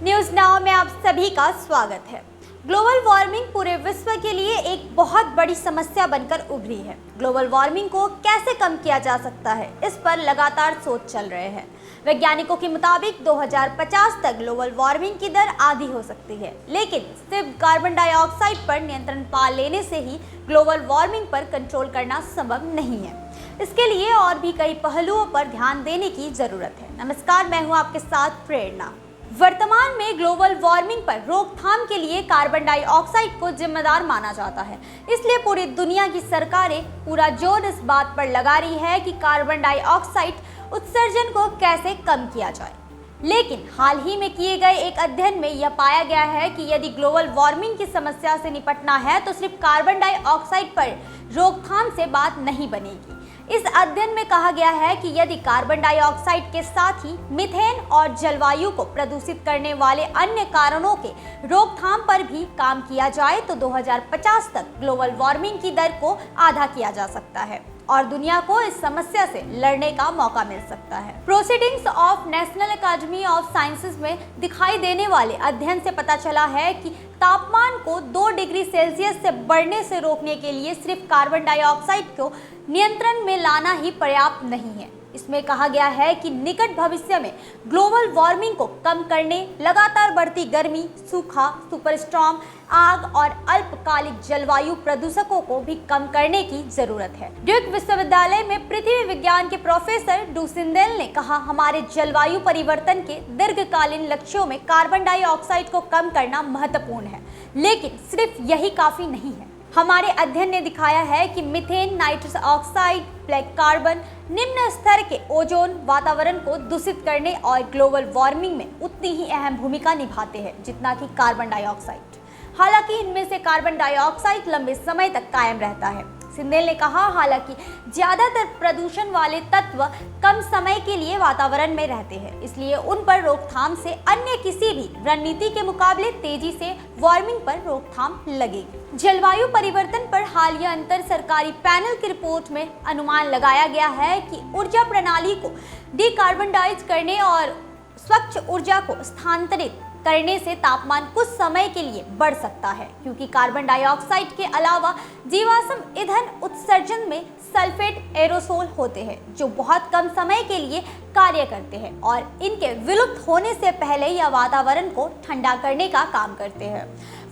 News now में आप सभी का स्वागत है। ग्लोबल वार्मिंग पूरे विश्व के लिए एक बहुत बड़ी समस्या बनकर उभरी है। ग्लोबल वार्मिंग को कैसे कम किया जा सकता है, इस पर लगातार सोच चल रहे हैं। वैज्ञानिकों के मुताबिक 2050 तक ग्लोबल वार्मिंग की दर आधी हो सकती है, लेकिन सिर्फ कार्बन डाइऑक्साइड पर नियंत्रण पा लेने से ही ग्लोबल वार्मिंग पर कंट्रोल करना संभव नहीं है। इसके लिए और भी कई पहलुओं पर ध्यान देने की जरूरत है। नमस्कार, मैं हूं आपके साथ प्रेरणा। वर्तमान में ग्लोबल वार्मिंग पर रोकथाम के लिए कार्बन डाइऑक्साइड को जिम्मेदार माना जाता है। इसलिए पूरी दुनिया की सरकारें पूरा जोर इस बात पर लगा रही है कि कार्बन डाइऑक्साइड उत्सर्जन को कैसे कम किया जाए। लेकिन हाल ही में किए गए एक अध्ययन में यह पाया गया है कि यदि ग्लोबल वार्मिंग की समस्या से निपटना है तो सिर्फ कार्बन डाइऑक्साइड पर रोकथाम से बात नहीं बनेगी। इस अध्ययन में कहा गया है कि यदि कार्बन डाइऑक्साइड के साथ ही मीथेन और जलवायु को प्रदूषित करने वाले अन्य कारणों के रोकथाम पर भी काम किया जाए तो 2050 तक ग्लोबल वार्मिंग की दर को आधा किया जा सकता है और दुनिया को इस समस्या से लड़ने का मौका मिल सकता है। Proceedings of national academy of sciences में दिखाई देने वाले अध्ययन से पता चला है कि तापमान को 2 डिग्री सेल्सियस से बढ़ने से रोकने के लिए सिर्फ कार्बन डाइऑक्साइड को नियंत्रण में लाना ही पर्याप्त नहीं है। इसमें कहा गया है कि निकट भविष्य में ग्लोबल वार्मिंग को कम करने, लगातार बढ़ती गर्मी, सूखा, सुपरस्टॉर्म, आग और अल्पकालिक जलवायु प्रदूषकों को भी कम करने की जरूरत है। ड्यूक विश्वविद्यालय में पृथ्वी विज्ञान के प्रोफेसर डुसिंदेल ने कहा, हमारे जलवायु परिवर्तन के दीर्घकालीन लक्ष्यों में कार्बन डाइऑक्साइड को कम करना महत्वपूर्ण है, लेकिन सिर्फ यही काफी नहीं है। हमारे अध्ययन ने दिखाया है कि methane, nitrous oxide, black carbon निम्न स्तर के ओजोन वातावरण को दूषित करने और ग्लोबल वार्मिंग में उतनी ही अहम भूमिका निभाते हैं जितना कि कार्बन डाइऑक्साइड। हालांकि इनमें से कार्बन डाइऑक्साइड लंबे समय तक कायम रहता है। सिंदेल ने कहा, हालांकि ज्यादातर प्रदूषण वाले तत्व कम समय के लिए वातावरण में रहते हैं, इसलिए उन पर रोकथाम से अन्य किसी भी रणनीति के मुकाबले तेजी से वार्मिंग पर रोकथाम लगेगी। जलवायु परिवर्तन पर हालिया अंतर सरकारी पैनल की रिपोर्ट में अनुमान लगाया गया है कि ऊर्जा प्रणाली को डिकार्बनाइज करने और स्वच्छ ऊर्जा को स्थानांतरित करने से तापमान कुछ समय के लिए बढ़ सकता है, क्योंकि कार्बन डाइऑक्साइड के अलावा जीवाश्म ईंधन उत्सर्जन में सल्फेट एरोसोल होते हैं जो बहुत कम समय के लिए कार्य करते हैं और इनके विलुप्त होने से पहले यह वातावरण को ठंडा करने का काम करते हैं।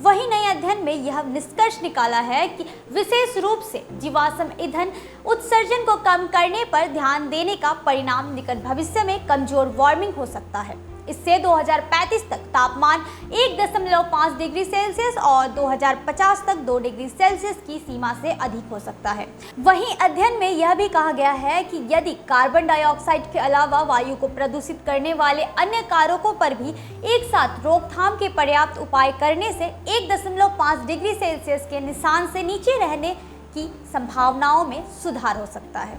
वहीं नए अध्ययन में यह निष्कर्ष निकाला है कि विशेष रूप से जीवाश्म ईंधन उत्सर्जन को कम करने पर ध्यान देने का परिणाम निकट भविष्य में कमजोर वार्मिंग हो सकता है। इससे 2035 तक तापमान 1.5 डिग्री सेल्सियस और 2050 तक 2 डिग्री सेल्सियस की सीमा से अधिक हो सकता है। वहीं अध्ययन में यह भी कहा गया है कि यदि कार्बन डाइऑक्साइड के अलावा वायु को प्रदूषित करने वाले अन्य कारकों पर भी एक साथ रोकथाम के पर्याप्त उपाय करने से 1.5 डिग्री सेल्सियस के निशान से नीचे रहने की संभावनाओं में सुधार हो सकता है।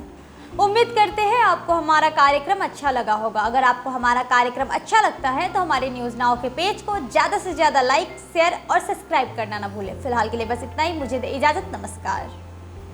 उम्मीद करते हैं आपको हमारा कार्यक्रम अच्छा लगा होगा। अगर आपको हमारा कार्यक्रम अच्छा लगता है तो हमारे न्यूज़ नाउ के पेज को ज़्यादा से ज़्यादा लाइक, शेयर और सब्सक्राइब करना ना भूलें। फिलहाल के लिए बस इतना ही। मुझे दे इजाज़त। नमस्कार।